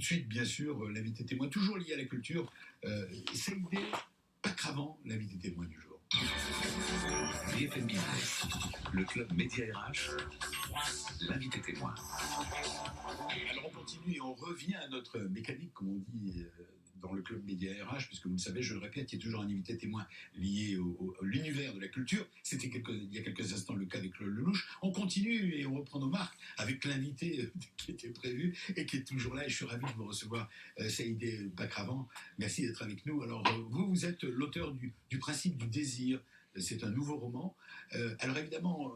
de suite, bien sûr, l'invité témoin, toujours lié à la culture. Saïdé Pakravan, l'invité témoin du jour. BFM Business, le club Média RH, l'invité témoin. Alors on continue et on revient à notre mécanique, comme on dit dans le club Média RH, puisque vous le savez, je le répète, il y a toujours un invité témoin lié à l'univers de la culture. C'était il y a quelques instants le cas avec Claude Lelouch. On continue et on reprend nos marques avec l'invité qui était prévu et qui est toujours là. Et je suis ravi de vous recevoir, Saïdé Pakravan. Merci d'être avec nous. Alors vous êtes l'auteur du Principe du désir. C'est un nouveau roman. Alors évidemment,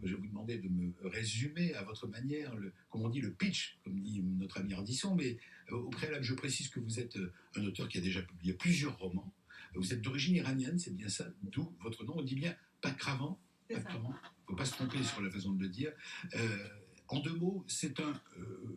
je vais vous demander de me résumer à votre manière, comme on dit, le pitch, comme dit notre ami Ardisson, mais au préalable, je précise que vous êtes un auteur qui a déjà publié plusieurs romans. Vous êtes d'origine iranienne, c'est bien ça, d'où votre nom. On dit bien Pakravan. Il ne faut pas se tromper sur la façon de le dire. En deux mots,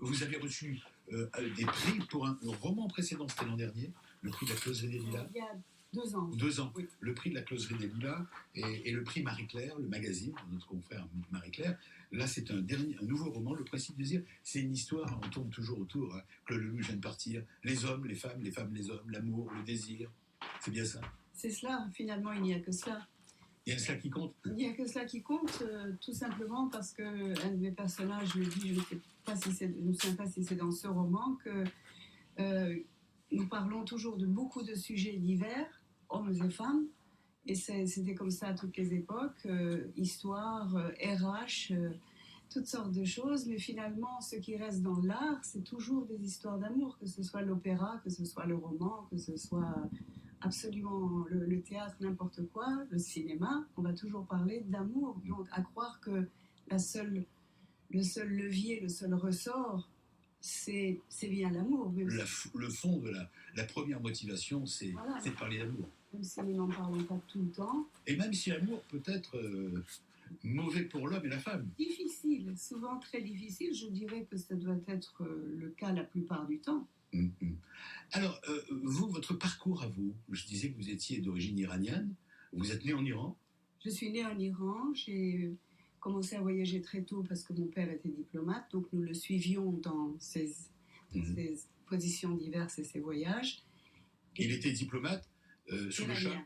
vous avez reçu des prix pour un roman précédent, c'était l'an dernier, le prix de la Closerie des Lilas. Il y a 2 ans. 2 ans. Oui. Le prix de la Closerie des Lilas et le prix Marie-Claire, le magazine, notre confrère Marie-Claire. Là, c'est un nouveau roman, Le Principe du désir. C'est une histoire, on tourne toujours autour. Claude Lelouch vient de partir. Les hommes, les femmes, les hommes, l'amour, le désir. C'est bien ça. C'est cela, finalement, il n'y a que cela. Il y a cela qui compte. Il n'y a que cela qui compte, tout simplement parce qu'un de mes personnages me dit, je ne sais pas si c'est dans ce roman, que nous parlons toujours de beaucoup de sujets divers, hommes et femmes, et c'était comme ça à toutes les époques, histoire, RH, toutes sortes de choses, mais finalement, ce qui reste dans l'art, c'est toujours des histoires d'amour, que ce soit l'opéra, que ce soit le roman, que ce soit absolument le théâtre, n'importe quoi, le cinéma, on va toujours parler d'amour. Donc, à croire que le seul levier, le seul ressort, c'est bien l'amour. Le fond de la première motivation, c'est de parler d'amour. Même si nous n'en parlons pas tout le temps. Et même si l'amour peut être mauvais pour l'homme et la femme. Difficile, souvent très difficile. Je dirais que ça doit être le cas la plupart du temps. Alors, votre parcours à vous, je disais que vous étiez d'origine iranienne, vous êtes né en Iran. Je suis née en Iran, j'ai commencé à voyager très tôt parce que mon père était diplomate, donc nous le suivions dans ses positions diverses et ses voyages. Il était diplomate sous le Shah.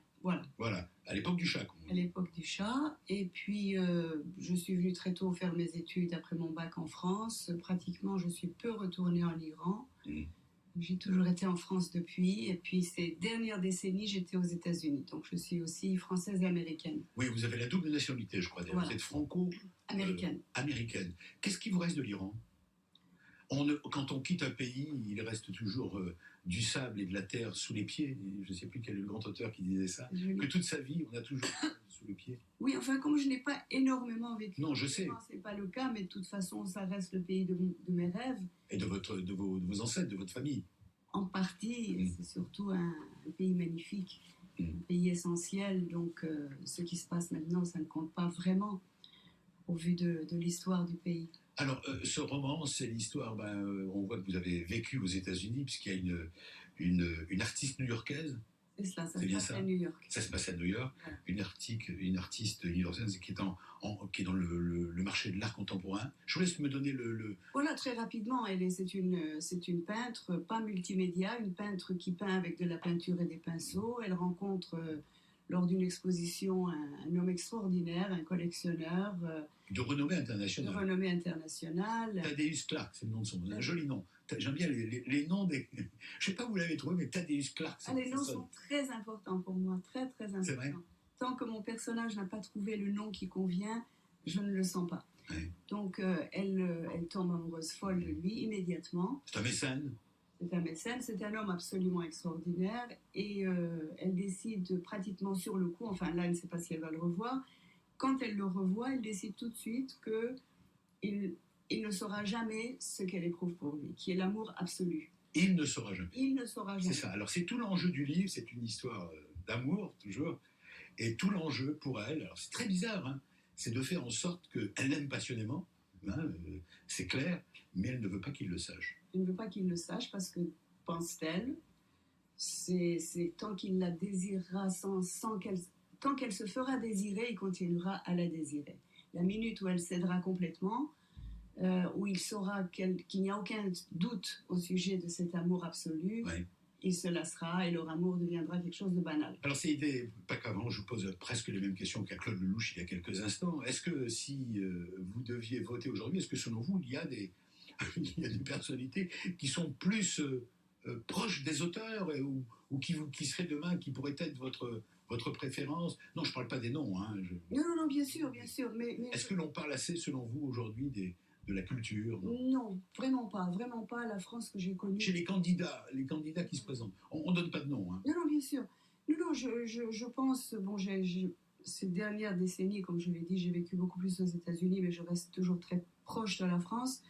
Voilà, à l'époque du Shah. À l'époque du Shah, et puis je suis venue très tôt faire mes études après mon bac en France. Pratiquement, je suis peu retournée en Iran. J'ai toujours été en France depuis, et puis ces dernières décennies, j'étais aux États-Unis. Donc je suis aussi française et américaine. Oui, vous avez la double nationalité, je crois. Voilà. Vous êtes franco-américaine. Américaine. Qu'est-ce qui vous reste de l'Iran ? Quand on quitte un pays, il reste toujours du sable et de la terre sous les pieds. Je ne sais plus quel est le grand auteur qui disait ça. Que toute sa vie, on a toujours sous le pied. Oui, enfin, comme je n'ai pas énormément vécu. Non, je sais. Ce n'est pas le cas, mais de toute façon, ça reste le pays de mes rêves. Et de vos ancêtres, de votre famille. En partie, c'est surtout un pays magnifique, un pays essentiel. Donc, ce qui se passe maintenant, ça ne compte pas vraiment au vu de l'histoire du pays. Alors, ce roman, c'est l'histoire, on voit que vous avez vécu aux États-Unis, puisqu'il y a une artiste new-yorkaise. C'est cela, ça se passe à New York. Ça se passe à New York, voilà. Une artiste new-yorkaise qui est dans le marché de l'art contemporain. Je vous laisse me donner Voilà, très rapidement, c'est une peintre, pas multimédia, une peintre qui peint avec de la peinture et des pinceaux. Elle rencontre, lors d'une exposition, un homme extraordinaire, un collectionneur. De renommée internationale. Thaddeus Clark, c'est le nom de son nom. Un joli nom. J'aime bien les noms des... Je ne sais pas où vous l'avez trouvé, mais Thaddeus Clark. Les noms sont très importants pour moi, très très importants. C'est vrai. Tant que mon personnage n'a pas trouvé le nom qui convient, je ne le sens pas. Ouais. Donc elle tombe amoureuse folle de lui immédiatement. C'est un mécène. C'est un homme absolument extraordinaire et elle décide pratiquement sur le coup, enfin là elle ne sait pas si elle va le revoir. Quand elle le revoit, elle décide tout de suite qu'il ne saura jamais ce qu'elle éprouve pour lui, qui est l'amour absolu. Il ne saura jamais. Il ne saura jamais. C'est ça. Alors c'est tout l'enjeu du livre, c'est une histoire d'amour toujours, et tout l'enjeu pour elle, alors c'est très bizarre, hein, c'est de faire en sorte qu'elle l'aime passionnément, c'est clair, mais elle ne veut pas qu'il le sache. Elle ne veut pas qu'il le sache parce que, pense-t-elle, c'est tant qu'il la désirera tant qu'elle se fera désirer, il continuera à la désirer. La minute où elle cédera complètement, où où il saura qu'il n'y a aucun doute au sujet de cet amour absolu, Ouais. il se lassera et leur amour deviendra quelque chose de banal. Alors, c'est idée, pas qu'avant, je vous pose presque les mêmes questions qu'à Claude Lelouch il y a quelques instants. Est-ce que si vous deviez voter aujourd'hui, est-ce que selon vous, il y a des, il y a des personnalités qui sont plus proches des auteurs ou qui seraient demain, qui pourraient être votre préférence? Non, je ne parle pas des noms. Hein, Non, bien sûr. Mais Est-ce que l'on parle assez, selon vous, aujourd'hui, de la culture? non, vraiment pas. La France que j'ai connue. Chez les candidats qui se présentent, on ne donne pas de nom. Hein. Non, bien sûr. Non, je pense, bon, ces dernières décennies, comme je l'ai dit, j'ai vécu beaucoup plus aux États-Unis, mais je reste toujours très proche de la France.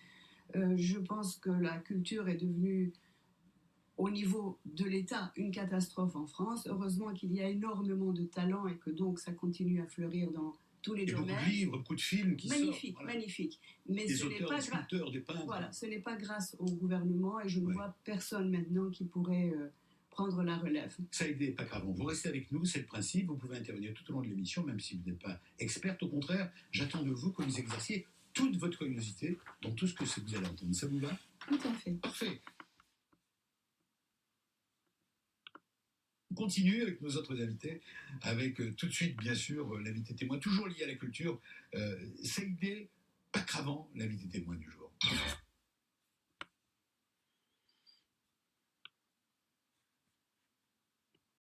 Je pense que la culture est devenue, au niveau de l'État, une catastrophe en France. Heureusement qu'il y a énormément de talent et que donc ça continue à fleurir dans tous les Il y a domaines. beaucoup de livres, beaucoup de films qui Magnifique, sortent. Voilà. magnifique. Mais Des ce n'est auteurs, pas des sculpteurs, des peintres. voilà, ce n'est pas grâce au gouvernement et je ne Ouais. vois personne maintenant qui pourrait prendre la relève. Ça a aidé, pas qu'avant. Vous restez avec nous, c'est le principe. Vous pouvez intervenir tout au long de l'émission, même si vous n'êtes pas experte. Au contraire, j'attends de vous que vous exerciez toute votre curiosité dans tout ce que vous allez entendre. Ça vous va? Tout à fait. Parfait. On continue avec nos autres invités, avec tout de suite, bien sûr, l'invité témoin, toujours lié à la culture, Saïdé Pakravan, l'invité témoin du jour.